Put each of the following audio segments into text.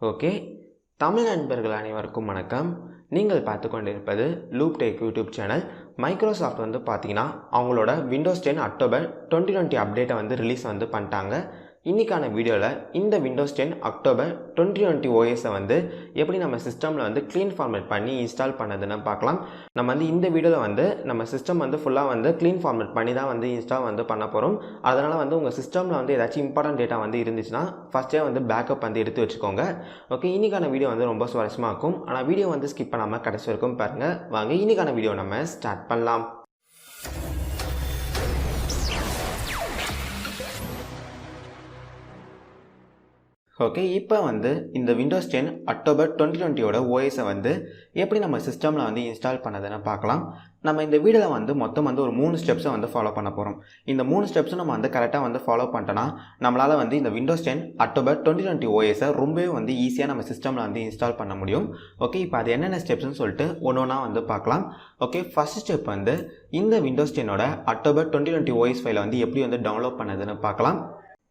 Okay, Tamil நண்பர்கள் அனைவருக்கும் வணக்கம். நீங்கள் பார்த்து கொண்டிருப்பது loop tech YouTube channel. Microsoft வந்து பார்த்தீங்கன்னா அவங்களோட விண்டோஸ் 10 அக்டோபர் 2020 அப்டேட்டை ரிலீஸ் பண்ணிட்டாங்க. இன்றைக்கான வீடியோவில் இந்த விண்டோஸ் 10 அக்டோபர் 2020 ஓஎஸை எப்படி நம்ம சிஸ்டமில் க்ளீன் ஃபார்மேட் பண்ணி இன்ஸ்டால் பண்ணதுன்னு பார்க்கலாம். நம்ம இந்த வீடியோவில் நம்ம சிஸ்டம் ஃபுல்லாக க்ளீன் ஃபார்மேட் பண்ணி தான் இன்ஸ்டால் பண்ண போகிறோம். அதனால் உங்கள் சிஸ்டமில் ஏதாச்சும் இம்பார்ட்டன்ட் டேட்டா இருந்துச்சுன்னா ஃபஸ்ட்டே பேக்கப் எடுத்து வச்சுக்கோங்க. ஓகே, இன்றைக்கான வீடியோ ரொம்ப சுவாரஸ்யமாக இருக்கும். ஆனால் வீடியோ ஸ்கிப் பண்ணாமல் கடைசி வரைக்கும் பாருங்கள். வாங்க இன்றைக்கான வீடியோ நம்ம ஸ்டார்ட் பண்ணலாம். ஓகே, இப்போ இந்த விண்டோஸ் 10 அக்டோபர் 2020 ஓஎஸை எப்படி நம்ம சிஸ்டமில் இன்ஸ்டால் பண்ணதுன்னு பார்க்கலாம். நம்ம இந்த வீடியோவில் மொத்தம் ஒரு 3 ஸ்டெப்ஸை ஃபாலோ பண்ண போகிறோம். இந்த 3 ஸ்டெப்ஸும் நம்ம கரெக்டாக ஃபாலோ பண்ணிட்டோன்னா நம்மளால் இந்த விண்டோஸ் 10 அக்டோபர் 2020 ஓஎஸை ரொம்பவே ஈஸியாக நம்ம சிஸ்டமில் இன்ஸ்டால் பண்ண முடியும். ஓகே, இப்போ அது என்னென்ன ஸ்டெப்ஸ்னு சொல்லிட்டு ஒன்று ஒன்றா பார்க்கலாம். ஓகே, ஃபர்ஸ்ட் ஸ்டெப் இந்த விண்டோஸ் 10ஓட அக்டோபர் 2020 ஓஎஸ் ஃபைலை எப்படி டவுன்லோட் பண்ணதுன்னு பார்க்கலாம்.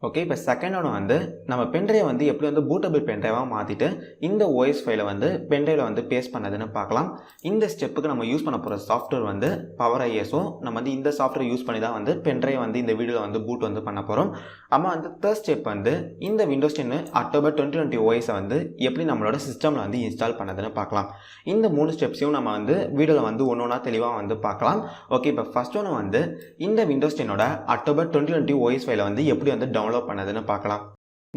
ஓகே, இப்போ செகண்ட் ஒன்று நம்ம பென்ட்ரைவை எப்படி பூட்டபிள் பென்ட்ரைவாக மாற்றிட்டு இந்த ஓஎஸ் ஃபைலை பென்ட்ரைவில் பேஸ்ட் பண்ணதுன்னு பார்க்கலாம். இந்த ஸ்டெப்புக்கு நம்ம யூஸ் பண்ண போகிற சாஃப்ட்வேர் PowerIso. நம்ம இந்த சாஃப்ட்வேர் யூஸ் பண்ணி தான் பென்ட்ரைவ் இந்த வீடியோவில் பூட் பண்ண போகிறோம். ஆமாம், தேர்ட் ஸ்டெப் இந்த விண்டோஸ் 10 அக்டோபர் 2020 ஓஎஸை எப்படி நம்மளோட சிஸ்டமில் இன்ஸ்டால் பண்ணதுன்னு பார்க்கலாம். இந்த 3 ஸ்டெப்ஸையும் நம்ம வீடியோவில் ஒன்று ஒன்றா தெளிவாக பார்க்கலாம். ஓகே, இப்போ ஃபர்ஸ்ட் ஒன்று இந்த விண்டோஸ் 10ஓட அக்டோபர் 2020 ஓஎஸ் ஃபைலை எப்படி டவுன்லோட் பண்ணதுன்னு பார்க்கலாம்.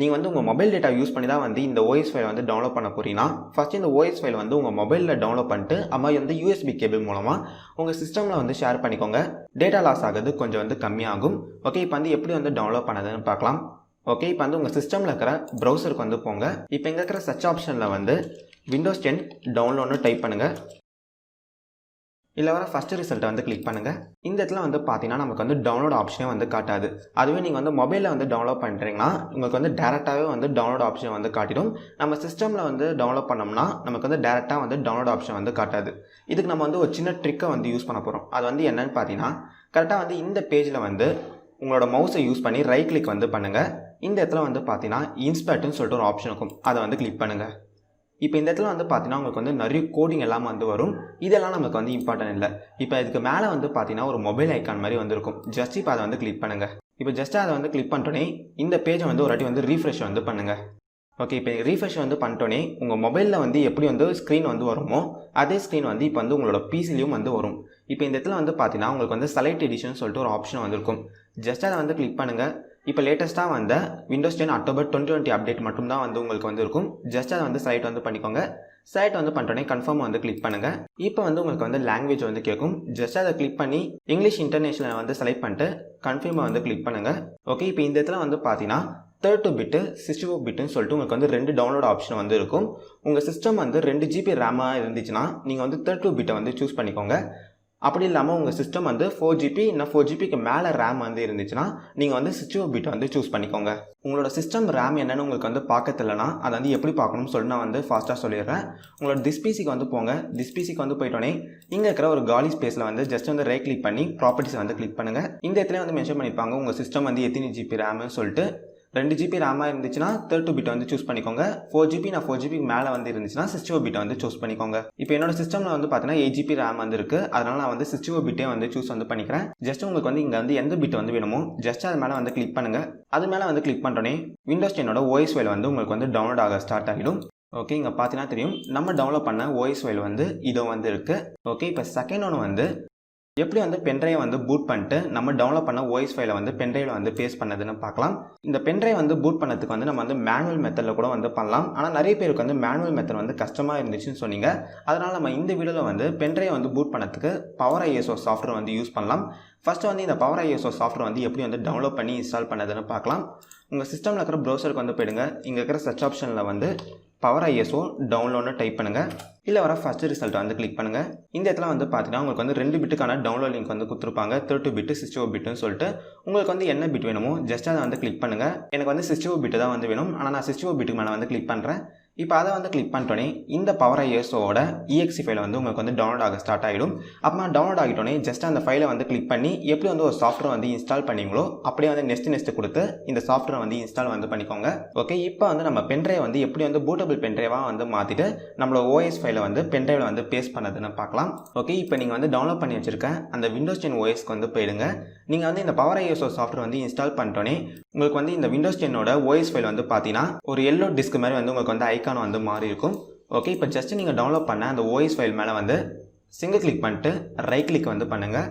நீங்கள் உங்கள் மொபைல் டேட்டா யூஸ் பண்ணி தான் இந்த ஓஎஸ் ஃபைல் டவுன்லோட் பண்ண போறீங்கன்னா ஃபர்ஸ்ட் இந்த ஓஎஸ் ஃபைல் உங்கள் மொபைலில் டவுன்லோட் பண்ணிட்டு அம்மா யூஎஸ்பி கேபிள் மூலமாக உங்கள் சிஸ்டமில் ஷேர் பண்ணிக்கோங்க. டேட்டா லாஸ் ஆகுது கொஞ்சம் கம்மியாகும். ஓகே, இப்போ எப்படி டவுன்லோட் பண்ணதுன்னு பார்க்கலாம். ஓகே, இப்போ உங்கள் சிஸ்டமில் இருக்கிற ப்ரௌசருக்கு போங்க. இப்போ இங்கே இருக்கிற சர்ச் ஆப்ஷனில் விண்டோஸ் 10 டவுன்லோட்னு டைப் பண்ணுங்கள். இல்லை வர ஃபஸ்ட்டு ரிசல்ட்டை கிளிக் பண்ணுங்கள். இந்த இடத்துல பார்த்தீங்கன்னா நமக்கு டவுன்லோட் ஆப்ஷனே காட்டாது. அதுவே நீங்கள் மொபைலில் டவுன்லோட் பண்ணுறீங்கன்னா உங்களுக்கு டேரெக்டாகவே டவுன்லோட் ஆப்ஷன் காட்டிடும். நம்ம சிஸ்டமில் டவுன்லோட் பண்ணோம்னா நமக்கு டேரெக்டாக டவுன்லோட் ஆப்ஷன் காட்டாது. இதுக்கு நம்ம ஒரு சின்ன ட்ரிக்கை யூஸ் பண்ண போகிறோம். அது என்னன்னு பார்த்தீங்கன்னா கரெக்டாக இந்த பேஜில் உங்களோட மவுஸை யூஸ் பண்ணி ரைட் கிளிக் பண்ணுங்கள். இந்த இடத்துல பார்த்தீங்கன்னா இன்ஸ்பெக்ட்னு சொல்லிட்டு ஒரு ஆப்ஷன் இருக்கும். அதை கிளிக் பண்ணுங்கள். இப்போ இந்த இடத்துல பார்த்தீங்கன்னா உங்களுக்கு நிறைய கோடிங் எல்லாம் வரும். இதெல்லாம் நமக்கு இம்பார்ட்டன்ட் இல்லை. இப்போ இதுக்கு மேலே பார்த்தீங்கன்னா ஒரு மொபைல் ஐக்கான் மாதிரி இருக்கும். ஜஸ்ட் இப்போ அதை கிளிக் பண்ணுங்கள். இப்போ ஜஸ்ட் அதை கிளிக் பண்ணிட்டோன்னே இந்த பேஜை ஒரு வாட்டி ரீஃப்ரெஷ் பண்ணுங்கள். ஓகே, இப்போ ரீஃப்ரெஷ் பண்ணிட்டோன்னே உங்கள் மொபைலில் எப்படி ஸ்க்ரீன் வருமோ அதே ஸ்க்ரீன் இப்போ உங்களோட பிசிலையும் வரும். இப்போ இந்த இடத்துல பார்த்தீங்கன்னா உங்களுக்கு செலக்ட் எடிஷன் சொல்லிட்டு ஒரு ஆப்ஷன் இருக்கும். ஜஸ்ட் அதை கிளிக் பண்ணுங்கள். இப்போ லேட்டஸ்ட்டாக விண்டோஸ் 10 அக்டோபர் 2020 அப்டேட் மட்டும்தான் உங்களுக்கு இருக்கும். ஜஸ்ட் அதை செலக்ட் பண்ணிக்கோங்க. செலக்ட் பண்ணிட்டோன்னே கன்ஃபார்ம் கிளிக் பண்ணுங்கள். இப்போ உங்களுக்கு லாங்குவேஜ் கேட்கும். ஜஸ்ட் அதை கிளிக் பண்ணி இங்கிலீஷ் இன்டர்நேஷனல் செலக்ட் பண்ணிட்டு கன்ஃபார்மை கிளிக் பண்ணுங்கள். ஓகே, இப்போ இந்த இடத்துல பார்த்தீங்கன்னா 32 பிட்டு 64 பிட்டுன்னு சொல்லிட்டு உங்களுக்கு 2 டவுன்லோட் ஆப்ஷன் இருக்கும். உங்கள் சிஸ்டம் 2 GB ரேமாக இருந்துச்சுன்னா நீங்கள் 32 பிட்டை சூஸ் பண்ணிக்கோங்க. அப்படி இல்லாமல் உங்கள் சிஸ்டம் 4 GB இல்லை 4 GBக்கு மேலே ரேம் இருந்துச்சுன்னா நீங்கள் 64 பிட்டை சூஸ் பண்ணிக்கோங்க. உங்களோட சிஸ்டம் ரேம் என்னென்னு உங்களுக்கு பார்க்க தெரியலனா அதை எப்படி பார்க்கணும்னு சொல்லிட்டு நான் ஃபாஸ்ட்டாக சொல்லிடுறேன். உங்களோட டிஸ்பிசிக்கு போங்க. டிஸ்பிசிக்கு போயிட்டோன்னே இங்கே இருக்கிற ஒரு காலி ஸ்பேஸில் ஜஸ்ட் ரைட் கிளிக் பண்ணி ப்ராப்பர்ட்டிஸை கிளிக் பண்ணுங்கள். இந்த இடத்துல மென்ஷன் பண்ணியிருப்பாங்க உங்கள் சிஸ்டம் எத்தனை GB ரேம்னு சொல்லிட்டு. 2 GB ரேமாக இருந்துச்சுன்னா 32 பிட்டை சூஸ் பண்ணிக்கோங்க. 4 GB நான் 4 GBக்கு மேலே இருந்துச்சுன்னா 64 பிட்டை சூஸ் பண்ணிக்கோங்க. இப்போ என்னோட சிஸ்டமில் பார்த்தீங்கன்னா 8 GB ரேம் இருக்குது. அதனால் நான் 64 பிட்டே சூஸ் பண்ணிக்கிறேன். ஜஸ்ட் உங்களுக்கு இங்கே எந்த பிட் வேணுமோ ஜஸ்ட் அது மேலே கிளிக் பண்ணுங்கள். அது மேலே கிளிக் பண்ணுறோன்னே விண்டோஸ் 10ஓட ஓஎஸ் ஃபைல் உங்களுக்கு டவுன்லோட் ஆக ஸ்டார்ட் ஆகிடும். ஓகே, இங்கே பார்த்தீங்கன்னா தெரியும் நம்ம டவுன்லோட் பண்ண ஓஎஸ் ஃபைல் இதோ இருக்குது. ஓகே, இப்போ செகண்ட் ஒன்று எப்படி பென்ட்ரைவை பூட் பண்ணிட்டு நம்ம டவுன்லோட் பண்ண ஓஎஸ் ஃபைலை பென்ட்ரைவில் பேஸ்ட் பண்ணதுன்னு பார்க்கலாம். இந்த பென்ட்ரைவ் பூட் பண்ணதுக்கு நம்ம மேனுவல் மெத்தடில் கூட பண்ணலாம். ஆனால் நிறைய பேருக்கு மேனுவல் மெத்தட் கஷ்டமாக இருந்துச்சுன்னு சொன்னீங்க. அதனால் நம்ம இந்த வீடியோவில் பென்ட்ரைவ் பூட் பண்ணதுக்கு PowerIso சாஃப்ட்வேர் யூஸ் பண்ணலாம். ஃபர்ஸ்ட் இந்த PowerIso சாஃப்ட்வேர் எப்படி டவுன்லோட் பண்ணி இன்ஸ்டால் பண்ணதுன்னு பார்க்கலாம். உங்கள் சிஸ்டமில் இருக்கிற ப்ரௌசருக்கு போயிடுங்க. இங்கே இருக்கிற சர்ச் ஆப்ஷனில் PowerIso டவுன்லோட்னு டைப் பண்ணுங்கள். இல்லை வர ஃபஸ்ட்டு ரிசல்ட் கிளிக் பண்ணுங்கள். இந்த இடத்துல பார்த்தீங்கன்னா உங்களுக்கு 2 பிட்டுக்கான டவுன்லோட் லிங்க் கொடுத்துருப்பாங்க. 32 பிட்டு 64 பிட்டுன்னு சொல்லிட்டு உங்களுக்கு என்ன பிட் வேணுமோ ஜஸ்ட் அதை கிளிக் பண்ணுங்கள். எனக்கு 64 பிட்டு தான் வேணும். ஆனால் நான் 64 பிட்டுக்கு மேலே கிளிக் பண்ணுறேன். இப்போ அதை வந்து கிளிக் பண்ணிட்டோன்னே இந்த PowerIsoவோட exe ஃபைல் வந்து உங்களுக்கு வந்து டவுன்லோட் ஆக ஸ்டார்ட் ஆகிடும். அப்புறமா டவுன்லோட் ஆகிட்டோன்னே ஜஸ்ட் அந்த ஃபைலை வந்து கிளிக் பண்ணி எப்படி வந்து ஒரு சாஃப்ட்வேர் வந்து இன்ஸ்டால் பண்ணீங்களோ அப்படியே வந்து நெக்ஸ்ட் கொடுத்து இந்த சாஃப்ட்வேர் வந்து இன்ஸ்டால் வந்து பண்ணிக்கோங்க. ஓகே, இப்போ வந்து நம்ம பென்ட்ரைவ் வந்து எப்படி வந்து பூட்டபிள் பென்ட்ரைவாக வந்து மாற்றிட்டு நம்மளோட OS ஃபைலை வந்து பென்ட்ரைவில் வந்து பேஸ்ட் பண்ணதுன்னு பார்க்கலாம். ஓகே, இப்போ நீங்கள் வந்து டவுன்லோட் பண்ணி வச்சிருக்க அந்த விண்டோஸ் 10 OSக்கு வந்து போயிடுங்க. நீங்கள் வந்து இந்த PowerIso சாஃப்ட்வேர் வந்து இன்ஸ்டால் பண்ணிட்டோன்னே உங்களுக்கு வந்து இந்த விண்டோஸ் 10ஓட OS ஃபைல் வந்து பார்த்தீங்கன்னா ஒரு எல்லோ டிஸ்க் மாதிரி வந்து உங்களுக்கு வந்து ஐக்கான் வந்து மாறி இருக்கும். ஓகே, இப்போ ஜஸ்ட் நீங்கள் டவுன்லோட் பண்ண அந்த OS ஃபைல் மேலே வந்து சிங்கிள் கிளிக் பண்ணிட்டு ரைட் கிளிக் வந்து பண்ணுங்கள்.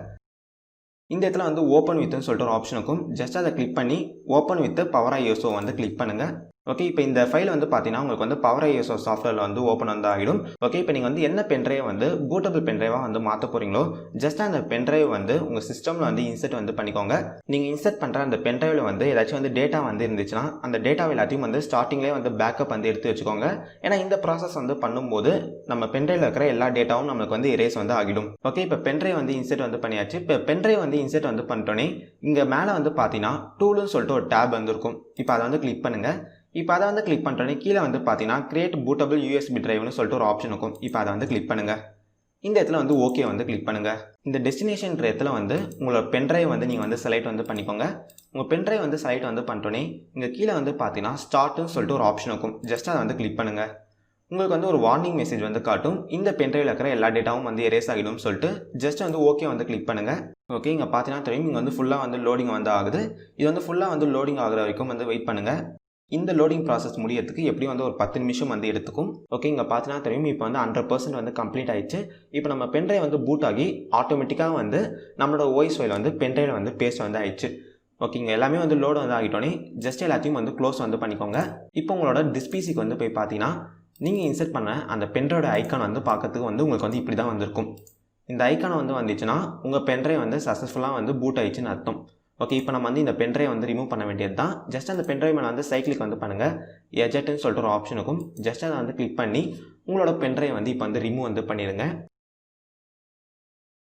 இந்த இடத்துல வந்து ஓப்பன் வித்னு சொல்லிட்டு ஒரு ஆப்ஷன் இருக்கும். ஜஸ்ட் அதை கிளிக் பண்ணி ஓப்பன் வித் PowerIso வந்து கிளிக் பண்ணுங்கள். ஓகே, இப்போ இந்த ஃபைல் வந்து பார்த்தீங்கன்னா உங்களுக்கு வந்து PowerIso சாஃப்ட்வேரில் வந்து ஓப்பன் வந்து ஆகிடும். ஓகே, இப்போ நீங்கள் வந்து என்ன பென்ட்ரைவ் வந்து பூட்டபிள் பென்ட்ரைவாக வந்து மாற்ற போகிறீங்களோ ஜஸ்ட் அந்த பென்ட்ரைவ் வந்து உங்கள் சிஸ்டமில் வந்து இன்சர்ட் வந்து பண்ணிக்கோங்க. நீங்கள் இன்சர்ட் பண்ணுற அந்த பென்ட்ரைவில் வந்து ஏதாச்சும் வந்து டேட்டா வந்து இருந்துச்சுன்னா அந்த டேட்டாவை எல்லாத்தையும் வந்து ஸ்டார்டிங்லேயே வந்து பேக்கப் வந்து எடுத்து வச்சுக்கோங்க. ஏன்னா இந்த ப்ராசஸ் வந்து பண்ணும்போது நம்ம பென்ட்ரைவில் இருக்கிற எல்லா டேட்டாவும் நம்மளுக்கு வந்து எரேஸ் வந்து ஆகிடும். ஓகே, இப்போ பென்ட்ரைவ் வந்து இன்சர்ட் வந்து பண்ணியாச்சு. இப்போ பென்ட்ரைவ் வந்து இன்சர்ட் வந்து பண்ணிட்டோன்னே இங்கே மேலே வந்து பார்த்தீங்கன்னா டூல்னு சொல்லிட்டு ஒரு டேப் வந்து இருக்கும். இப்போ அதை வந்து கிளிக் பண்ணுங்கள். இப்போ அதை வந்து கிளிக் பண்ணிட்டோன்னே கீழே வந்து பார்த்தீங்கன்னா கிரியேட் பூட்டபிள் USB டிரைவ்னு சொல்லிட்டு ஒரு ஆப்ஷன் இருக்கும். இப்போ அதை வந்து கிளிக் பண்ணுங்கள். இந்த இடத்துல வந்து ஓகே வந்து கிளிக் பண்ணுங்கள். இந்த டெஸ்டினேஷன் இடத்துல வந்து உங்களோட பென்ட்ரைவ் வந்து நீங்கள் வந்து செலக்ட் வந்து பண்ணிக்கோங்க. உங்கள் பென்ட்ரைவ் வந்து செலக்ட் வந்து பண்ணிட்டோன்னே இங்கே கீழே வந்து பார்த்தீங்கன்னா ஸ்டார்ட்னு சொல்லிட்டு ஒரு ஆப்ஷன் இருக்கும். ஜஸ்ட் அதை வந்து கிளிக் பண்ணுங்கள். உங்களுக்கு வந்து ஒரு வார்னிங் மெசேஜ் வந்து காட்டும். இந்த பென்ட்ரைவில் இருக்கிற எல்லா டேட்டாவும் வந்து எரேஸ் ஆகிடும்னு சொல்லிட்டு ஜஸ்ட் வந்து ஓகே வந்து கிளிக் பண்ணுங்கள். ஓகே, இங்கே பார்த்தீங்கன்னா தெரியும் இங்கே வந்து ஃபுல்லாக வந்து லோடிங் வந்து ஆகுது. இது வந்து ஃபுல்லாக வந்து லோடிங் ஆகிற வரைக்கும் வந்து வெயிட் பண்ணுங்கள். இந்த லோடிங் ப்ராசஸ் முடியறதுக்கு எப்படியும் வந்து ஒரு 10 நிமிஷம் வந்து எடுத்துக்கும். ஓகே, இங்கே பார்த்தீங்கன்னா தெரியும் இப்போ வந்து 100% வந்து கம்ப்ளீட் ஆயிடுச்சு. இப்போ நம்ம பென்ட்ரைவ் வந்து பூட் ஆகி ஆட்டோமேட்டிக்காக வந்து நம்மளோட OS ஃபைல் வந்து பென்ட்ரைவில் வந்து பேஸ்ட் வந்து ஆயிடுச்சு. ஓகே, இங்கே எல்லாமே வந்து லோடு வந்து ஆகிட்டோன்னே ஜஸ்ட் எல்லாத்தையும் வந்து க்ளோஸ் வந்து பண்ணிக்கோங்க. இப்போ உங்களோட டிஸ்பிசிக்கு வந்து போய் பார்த்தீங்கன்னா நீங்கள் இன்சர்ட் பண்ண அந்த பென்ட்ரைவோட ஐக்கான் வந்து பார்க்கறதுக்கு வந்து உங்களுக்கு வந்து இப்படி தான் வந்திருக்கும். இந்த ஐக்கான் வந்து வந்துச்சுன்னா உங்கள் பென்ட்ரைவ் வந்து சக்ஸஸ்ஃபுல்லாக வந்து பூட் ஆயிடுச்சுன்னு அர்த்தம். ஓகே, இப்போ நம்ம வந்து இந்த பென்ட்ரைவ் வந்து ரிமூவ் பண்ண வேண்டியது தான். ஜஸ்ட் அந்த பென்ட்ரைவ் மேலே வந்து சைக்கிளிக் வந்து பண்ணுங்கள். எஜெக்ட்னு சொல்லிட்டு ஒரு ஆப்ஷன் இருக்கும். ஜஸ்ட் அதை வந்து கிளிக் பண்ணி உங்களோட பென்ட்ரைவ் வந்து இப்போ வந்து ரிமூவ் வந்து பண்ணிடுங்க.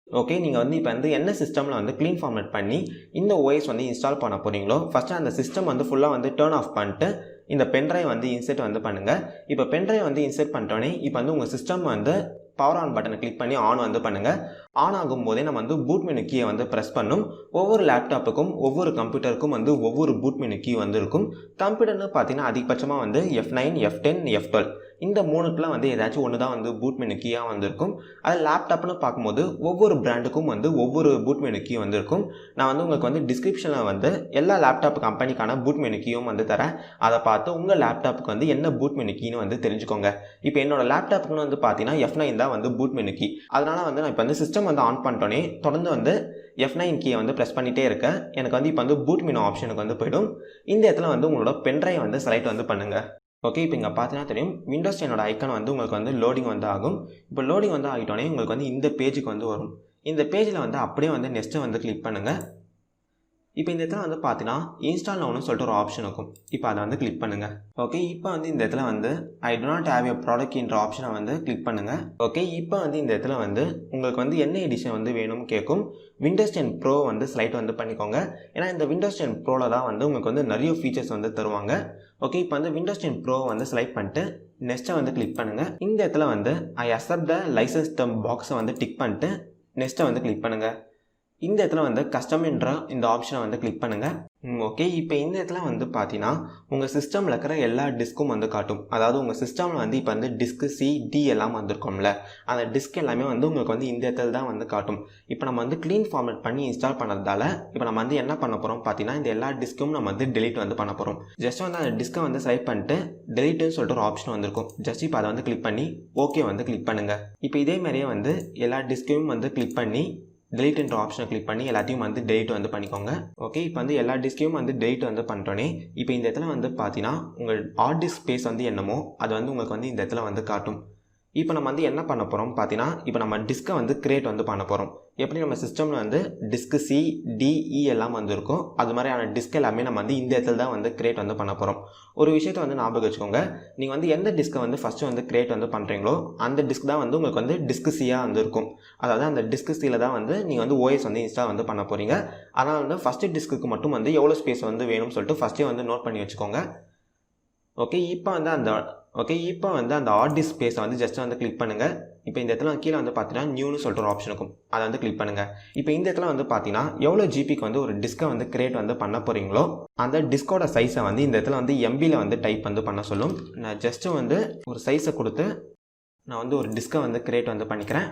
ஓகே, நீங்கள் வந்து இப்போ வந்து என்ன சிஸ்டமில் வந்து க்ளீன் ஃபார்மேட் பண்ணி இந்த OS வந்து இன்ஸ்டால் பண்ண போகிறீங்களோ ஃபஸ்ட்டு அந்த சிஸ்டம் வந்து ஃபுல்லாக வந்து டர்ன் ஆஃப் பண்ணிட்டு இந்த பென்ட்ரைவ் வந்து இன்சர்ட் வந்து பண்ணுங்கள். இப்போ பென்ட்ரைவ் வந்து இன்சர்ட் பண்ணிட்டோன்னே இப்போ வந்து உங்கள் சிஸ்டம் வந்து பவர் ஆன் பட்டனை கிளிக் பண்ணி ஆன் வந்து பண்ணுங்கள். ஆன் ஆகும்போதே நம்ம வந்து பூட் மெனு கீயை வந்து ப்ரெஸ் பண்ணும். ஒவ்வொரு லேப்டாப்புக்கும் ஒவ்வொரு கம்ப்யூட்டருக்கும் வந்து ஒவ்வொரு பூட் மெனு கீ வந்து இருக்கும். கம்ப்யூட்டர்னு பார்த்தீங்கன்னா அதிகபட்சமாக வந்து F9, F10, F12 இந்த மூணுக்குலாம் வந்து ஏதாச்சும் ஒன்று தான் வந்து பூட் மெனு கீயாக வந்திருக்கும். அது லேப்டாப்னு பார்க்கும்போது ஒவ்வொரு பிராண்டுக்கும் வந்து ஒவ்வொரு பூட் மெனு கீ வந்திருக்கும். நான் வந்து உங்களுக்கு வந்து டிஸ்கிரிப்ஷனில் வந்து எல்லா லேப்டாப் கம்பெனிக்கான பூட் மெனு கீயும் வந்து தரேன். அதை பார்த்து உங்கள் லேப்டாப்புக்கு வந்து என்ன பூட் மெனு கீன்னு வந்து தெரிஞ்சுக்கோங்க. இப்போ என்னோட லேப்டாப்புக்குன்னு வந்து பார்த்தீங்கன்னா F9 தான் வந்து பூட் மெனு கீ. அதனால் வந்து நான் இப்போ வந்து சிஸ்டம் வந்து ஆன் பண்ணிட்டோன்னே தொடர்ந்து வந்து F9 கீயை வந்து ப்ரெஸ் பண்ணிகிட்டே இருக்கேன். எனக்கு வந்து இப்போ வந்து பூட் மெனு ஆப்ஷனுக்கு வந்து போய்டும். இந்த இடத்துல வந்து உங்களோட பென்ட்ரைவ் வந்து செலக்ட் வந்து பண்ணுங்கள். ஓகே, இப்போ இங்கே பார்த்தீங்கன்னா தெரியும் விண்டோஸ் 10ஓட ஐக்கான் வந்து உங்களுக்கு வந்து லோடிங் வந்து ஆகும். இப்போ லோடிங் வந்து ஆகிட்டோன்னே உங்களுக்கு வந்து இந்த பேஜுக்கு வந்து வரும். இந்த பேஜில் வந்து அப்படியே வந்து நெக்ஸ்ட்டு வந்து கிளிக் பண்ணுங்கள். இப்போ இந்த இடத்துல வந்து பார்த்தீங்கன்னா இன்ஸ்டால் நவுன்னு சொல்லிட்டு ஒரு ஆப்ஷன் இருக்கும். இப்போ அதை வந்து கிளிக் பண்ணுங்கள். ஓகே, இப்போ வந்து இந்த இடத்துல வந்து I do not have a product என்ற ஆப்ஷனை வந்து கிளிக் பண்ணுங்கள். ஓகே, இப்போ வந்து இந்த இடத்துல வந்து உங்களுக்கு வந்து என்ன எடிஷன் வந்து வேணும்னு கேட்கும். விண்டோஸ் 10 ப்ரோ வந்து செலக்ட் வந்து பண்ணிக்கோங்க. ஏன்னா இந்த விண்டோஸ் 10 ப்ரோவில் தான் வந்து உங்களுக்கு வந்து நிறைய ஃபீச்சர்ஸ் வந்து தருவாங்க. ஓகே, இப்போ வந்து விண்டோஸ் 10 ப்ரோ வந்து செலக்ட் பண்ணிட்டு நெக்ஸ்ட்டை வந்து கிளிக் பண்ணுங்கள். இந்த இடத்துல வந்து I accept the licence term பாக்ஸை வந்து டிக் பண்ணிட்டு நெக்ஸ்ட்டை வந்து கிளிக் பண்ணுங்கள். இந்த இடத்துல வந்து கஸ்டம் என்ற இந்த ஆப்ஷனை வந்து கிளிக் பண்ணுங்கள். ஓகே, இப்போ இந்த இடத்துல வந்து பார்த்தீங்கன்னா உங்கள் சிஸ்டமில் இருக்கிற எல்லா டிஸ்க்கும் வந்து காட்டும். அதாவது உங்கள் சிஸ்டமில் வந்து இப்போ வந்து டிஸ்க்கு C, D எல்லாம் வந்துருக்கோம்ல, அந்த டிஸ்க் எல்லாமே வந்து உங்களுக்கு வந்து இந்த இடத்துல தான் வந்து காட்டும். இப்போ நம்ம வந்து க்ளீன் ஃபார்மேட் பண்ணி இன்ஸ்டால் பண்ணுறதால இப்போ நம்ம வந்து என்ன பண்ண போகிறோம் பார்த்தீங்கன்னா இந்த எல்லா டிஸ்க்கும் நம்ம வந்து டெலிட் வந்து பண்ண போகிறோம். ஜஸ்ட் வந்து அந்த டிஸ்க்கை வந்து செலக்ட் பண்ணிட்டு டெலிட்னு சொல்லிட்டு ஒரு ஆப்ஷன் வந்திருக்கும். ஜஸ்ட் இப்போ அதை வந்து கிளிக் பண்ணி ஓகே வந்து கிளிக் பண்ணுங்கள். இப்போ இதே மாதிரியே வந்து எல்லா டிஸ்க்கையும் வந்து கிளிக் பண்ணி delete என்ற ஆப்ஷனை கிளிக் பண்ணி எல்லாத்தையும் வந்து delete வந்து பண்ணிக்கோங்க. ஓகே, இப்போ வந்து எல்லா டிஸ்கையும் வந்து delete வந்து பண்ணிட்டோன்னே இப்போ இந்த இடத்துல வந்து பார்த்தீங்கன்னா உங்கள் ஹார்ட் டிஸ்க் ஸ்பேஸ் வந்து என்னமோ அது வந்து உங்களுக்கு வந்து இந்த இடத்துல வந்து காட்டும். இப்போ நம்ம வந்து என்ன பண்ண போகிறோம் பார்த்தீங்கன்னா இப்போ நம்ம டிஸ்கை வந்து கிரியேட் வந்து பண்ண போகிறோம். எப்படி நம்ம சிஸ்டமில் வந்து டிஸ்க்கு C, D, E எல்லாம் வந்து இருக்கும், அது மாதிரியான டிஸ்க் எல்லாமே நம்ம வந்து இந்த இடத்துல தான் வந்து கிரியேட் வந்து பண்ண போகிறோம். ஒரு விஷயத்தை வந்து ஞாபகம் வச்சுக்கோங்க, நீங்கள் வந்து எந்த டிஸ்க்கை வந்து ஃபஸ்ட்டு வந்து கிரியேட் வந்து பண்ணுறீங்களோ அந்த டிஸ்க் தான் வந்து உங்களுக்கு வந்து டிஸ்க் C-யாக வந்து இருக்கும். அதாவது அந்த டிஸ்க் C-ல தான் வந்து நீங்கள் வந்து OS வந்து இன்ஸ்டால் வந்து பண்ண போகிறீங்க. அதனால் வந்து ஃபஸ்ட்டு டிஸ்க்கு மட்டும் வந்து எவ்வளோ ஸ்பேஸ் வந்து வேணும்னு சொல்லிட்டு ஃபஸ்ட்டே வந்து நோட் பண்ணி வச்சுக்கோங்க. ஓகே, இப்போ வந்து அந்த ஓகே, இப்போ வந்து அந்த ஹார்ட் டிஸ்க் ஸ்பேஸை வந்து ஜஸ்ட் வந்து கிளிக் பண்ணுங்கள். இப்போ இந்த இடத்துல கீழே வந்து பார்த்தீங்கன்னா நியூன்னு சொல்லிட்டு ஒரு ஆப்ஷன் இருக்கும், அதை வந்து கிளிக் பண்ணுங்கள். இப்போ இந்த இடத்துல வந்து பார்த்தீங்கன்னா எவ்வளோ ஜிபிக்கு வந்து ஒரு டிஸ்கை வந்து கிரியேட் வந்து பண்ண போகிறீங்களோ அந்த டிஸ்கோட சைஸை வந்து இந்த இடத்துல வந்து எம்பியில் வந்து டைப் வந்து பண்ண சொல்லும். நான் ஜஸ்ட்டு வந்து ஒரு சைஸை கொடுத்து நான் வந்து ஒரு டிஸ்கை வந்து கிரியேட் வந்து பண்ணிக்கிறேன்.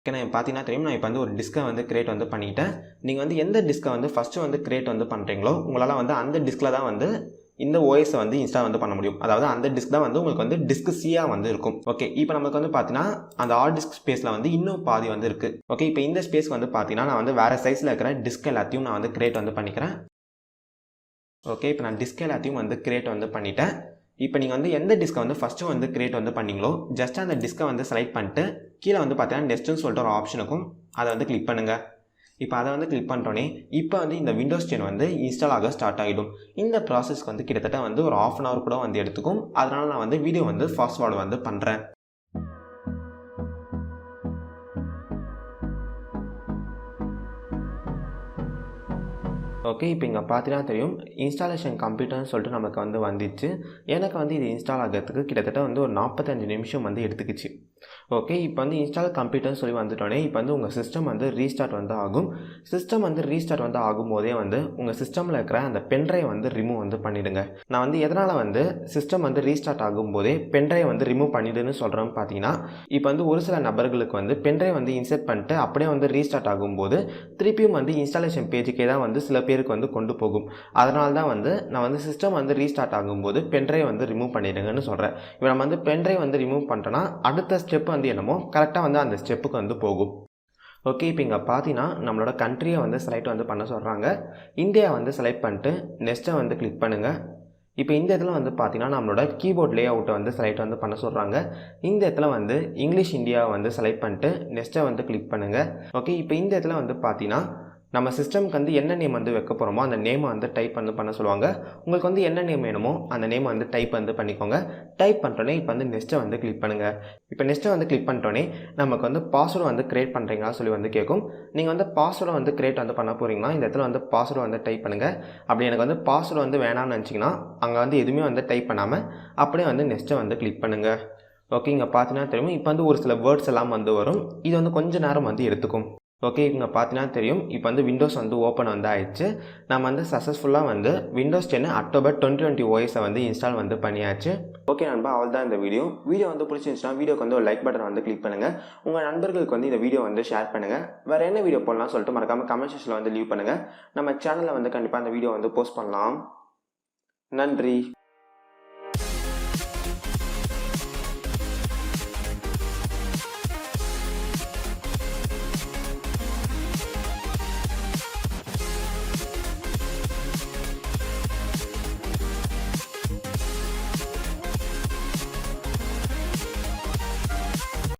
ஓகே, நான் பார்த்தீங்கன்னா தெரியும், நான் இப்போ வந்து ஒரு டிஸ்கை வந்து கிரியேட் வந்து பண்ணிட்டேன். நீங்கள் வந்து எந்த டிஸ்கை வந்து ஃபஸ்ட்டு வந்து கிரியேட் வந்து பண்ணுறீங்களோ உங்களால் வந்து அந்த டிஸ்கில் தான் வந்து இந்த ஓஎஸை வந்து இன்ஸ்டால் வந்து பண்ண முடியும். அதாவது அந்த டிஸ்க் தான் வந்து உங்களுக்கு வந்து டிஸ்க் சியாக வந்து இருக்கும். ஓகே, இப்போ நமக்கு வந்து பார்த்தீங்கன்னா அந்த ஹார்ட் டிஸ்க் ஸ்பேஸில் வந்து இன்னும் பாதி வந்து இருக்குது. ஓகே, இப்போ இந்த ஸ்பேஸ் வந்து பார்த்தீங்கன்னா நான் வந்து வேறு சைஸில் இருக்கிற டிஸ்க் எல்லாத்தையும் நான் வந்து கிரியேட் வந்து பண்ணிக்கிறேன். ஓகே, இப்போ நான் டிஸ்க் எல்லாத்தையும் வந்து கிரியேட் வந்து பண்ணிட்டேன். இப்போ நீங்கள் வந்து எந்த டிஸ்கை வந்து ஃபஸ்ட்டு வந்து கிரியேட் வந்து பண்ணிங்களோ ஜஸ்ட் அந்த டிஸ்கை வந்து செலக்ட் பண்ணிட்டு கீழே வந்து பார்த்தீங்கன்னா நெக்ஸ்ட்டுன்னு சொல்லிட்டு ஒரு ஆப்ஷன் இருக்கும், அதை வந்து கிளிக் பண்ணுங்கள். இப்போ அதை வந்து கிளிக் பண்ணுறோன்னே இப்போ வந்து இந்த விண்டோஸ் 10 வந்து இன்ஸ்டால் ஆக ஸ்டார்ட் ஆகிடும். இந்த ப்ராசஸ்க்கு வந்து கிட்டத்தட்ட வந்து ஒரு 1/2 அன் ஹவர் கூட வந்து எடுத்துக்கும். அதனால் நான் வந்து வீடியோ வந்து ஃபாஸ்ட் ஃபார்வர்ட் வந்து பண்ணுறேன். ஓகே, இப்போ இங்கே பார்த்தீங்கன்னா தெரியும் இன்ஸ்டாலேஷன் கம்ப்யூட்டர்னு சொல்லிட்டு நமக்கு வந்து வந்துச்சு. எனக்கு வந்து இது இன்ஸ்டால் ஆகிறதுக்கு கிட்டத்தட்ட வந்து ஒரு 45 நிமிஷம் வந்து எடுத்துக்கிச்சு. ஓகே, இப்போ வந்து இன்ஸ்டால் கம்ப்யூட்டர்னு சொல்லி வந்துட்டோன்னே இப்போ வந்து உங்கள் சிஸ்டம் வந்து ரீஸ்டார்ட் வந்து ஆகும். சிஸ்டம் வந்து ரீஸ்டார்ட் வந்து ஆகும்போதே வந்து உங்கள் சிஸ்டமில் இருக்கிற அந்த பென்ட்ரைவ் வந்து ரிமூவ் வந்து பண்ணிவிடுங்க. நான் வந்து எதனால் வந்து சிஸ்டம் வந்து ரீஸ்டார்ட் ஆகும்போதே பென்ட்ரைவ் வந்து ரிமூவ் பண்ணிவிடுன்னு சொல்கிறேன்னு பார்த்தீங்கன்னா இப்போ வந்து ஒரு சில நபர்களுக்கு வந்து பென்ட்ரைவ் வந்து இன்சர்ட் பண்ணிட்டு அப்படியே வந்து ரீஸ்டார்ட் ஆகும்போது திருப்பியும் வந்து இன்ஸ்டாலேஷன் பேஜுக்கே தான் வந்து சில பேருக்கு வந்து கொண்டு போகும். அதனால தான் வந்து நான் வந்து சிஸ்டம் வந்து ரீஸ்டார்ட் ஆகும்போது பென்ட்ரைவ் வந்து ரிமூவ் பண்ணிடுங்கன்னு சொல்கிறேன். இப்போ நம்ம வந்து பென்ட்ரைவ் வந்து ரிமூவ் பண்ணிட்டோன்னா அடுத்த ஸ்டெப் வந்து என்னமோ கரெக்டாக வந்து அந்த ஸ்டெப்புக்கு வந்து போகும். ஓகே, இப்போ இங்கே பார்த்தீங்கன்னா நம்மளோட கண்ட்ரியை வந்து செலக்ட் வந்து பண்ண சொல்கிறாங்க. இந்தியா வந்து செலக்ட் பண்ணிட்டு நெக்ஸ்ட்டை வந்து கிளிக் பண்ணுங்கள். இப்போ இந்த இடத்துல வந்து பார்த்தீங்கன்னா நம்மளோட கீபோர்ட் லே அவுட்டை வந்து செலக்ட் வந்து பண்ண சொல்கிறாங்க. இந்த இடத்துல வந்து இங்கிலீஷ் இந்தியாவை வந்து செலக்ட் பண்ணிட்டு நெக்ஸ்ட்டை வந்து கிளிக் பண்ணுங்கள். ஓகே, இப்போ இந்த இடத்துல வந்து பார்த்தீங்கன்னா நம்ம சிஸ்டம்க்கு வந்து என்ன நேம் வந்து வைக்க போகிறோமோ அந்த நேமை வந்து டைப் வந்து பண்ண சொல்லுவாங்க. உங்களுக்கு வந்து என்ன நேம் வேணுமோ அந்த நேமை வந்து டைப் வந்து பண்ணிக்கோங்க. டைப் பண்ணிட்டோன்னே இப்போ வந்து நெக்ஸ்ட்டை வந்து கிளிக் பண்ணுங்கள். இப்போ நெக்ஸ்ட்டை வந்து கிளிக் பண்ணிட்டோன்னே நமக்கு வந்து பாஸ்வேர்டு வந்து கிரியேட் பண்ணுறீங்களா சொல்லி வந்து கேட்கும். நீங்கள் வந்து பாஸ்வேர்டை வந்து கிரியேட் வந்து பண்ண போகிறீங்கன்னா இந்த இடத்துல வந்து பாஸ்வேர்டு வந்து டைப் பண்ணுங்கள். அப்படி எனக்கு வந்து பாஸ்வேர்டு வந்து வேணாம்னு நினச்சிங்கன்னா அங்கே வந்து எதுவுமே வந்து டைப் பண்ணாமல் அப்படியே வந்து நெக்ஸ்ட்டை வந்து கிளிக் பண்ணுங்கள். ஓகே, இங்கே பார்த்தீங்கன்னா தெரியும் இப்போ வந்து ஒரு சில வேர்ட்ஸ் எல்லாம் வந்து வரும். இது வந்து கொஞ்சம் நேரம் வந்து எடுத்துக்கும். ஓகே, இங்கே பார்த்தீங்கன்னா தெரியும் இப்போ வந்து விண்டோஸ் வந்து ஓப்பன் வந்து ஆயிடுச்சு. நம்ம வந்து சக்ஸஸ்ஃபுல்லாக வந்து விண்டோஸ் 10 அக்டோபர் 2020 ஓஎஸை வந்து இன்ஸ்டால் வந்து பண்ணியாச்சு. ஓகே நண்பா, அவள் தான் இந்த வீடியோ வந்து பிடிச்சிருந்துச்சுன்னா வீடியோக்கு வந்து ஒரு லைக் பட்டன் வந்து கிளிக் பண்ணுங்கள். உங்கள் நண்பர்களுக்கு வந்து இந்த வீடியோ வந்து ஷேர் பண்ணுங்கள். வேறு என்ன வீடியோ போடலாம் சொல்லிட்டு மறக்காமல் கமெண்ட் செக்ஷனில் வந்து லீவ் பண்ணுங்கள். நம்ம சேனலில் வந்து கண்டிப்பாக அந்த வீடியோ வந்து போஸ்ட் பண்ணலாம். நன்றி.